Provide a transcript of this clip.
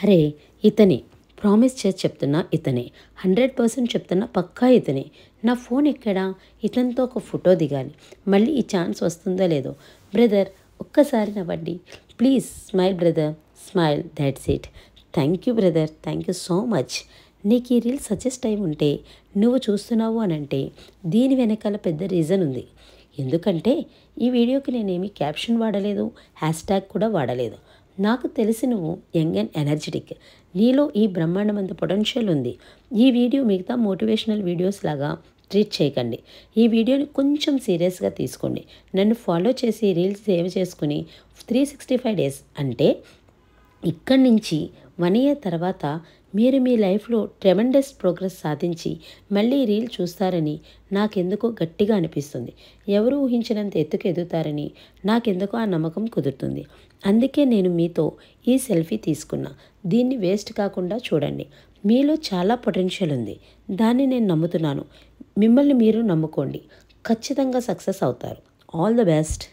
అరే ఇతనే, ప్రామిస్ చేసి చెప్తున్నా ఇతనే, 100% చెప్తున్నా పక్కా ఇతనే. నా ఫోన్ ఎక్కడా? ఇతనితో ఒక ఫోటో దిగాలి. మళ్ళీ ఈ ఛాన్స్ వస్తుందో లేదో. బ్రదర్ ఒక్కసారి నవ్వండి please. Smile brother, smile, that's it. Thank you brother, thank you so much. నీకు ఈ రీల్ సజెస్ట్ అయి ఉంటే నువ్వు చూస్తున్నావు అని అంటే దీని వెనకాల పెద్ద రీజన్ ఉంది. ఎందుకంటే ఈ వీడియోకి నేనేమి క్యాప్షన్ వాడలేదు, హ్యాష్ ట్యాగ్ కూడా వాడలేదు. నాకు తెలిసి నువ్వు యంగ్ అండ్ ఎనర్జెటిక్, నీలో ఈ బ్రహ్మాండమంత పొటెన్షియల్ ఉంది. ఈ వీడియో మిగతా మోటివేషనల్ వీడియోస్ లాగా ట్రీట్ చేయకండి. ఈ వీడియోని కొంచెం సీరియస్గా తీసుకోండి. నన్ను ఫాలో చేసి రీల్స్ సేవ్ చేసుకుని 365 డేస్ అంటే ఇక్కడి నుంచి 1 ఇయర్ తర్వాత మీరు మీ లైఫ్లో ట్రెమెండస్ ప్రోగ్రెస్ సాధించి మళ్ళీ రీల్ చూస్తారని నాకెందుకో గట్టిగా అనిపిస్తుంది. ఎవరు ఊహించినంత ఎత్తుకు ఎదుగుతారని నాకెందుకో ఆ నమ్మకం కుదురుతుంది. అందుకే నేను మీతో ఈ సెల్ఫీ తీసుకున్నా. దీన్ని వేస్ట్ కాకుండా చూడండి. మీలో చాలా పొటెన్షియల్ ఉంది, దాన్ని నేను నమ్ముతున్నాను. మిమ్మల్ని మీరు నమ్ముకోండి, ఖచ్చితంగా సక్సెస్ అవుతారు. All the best.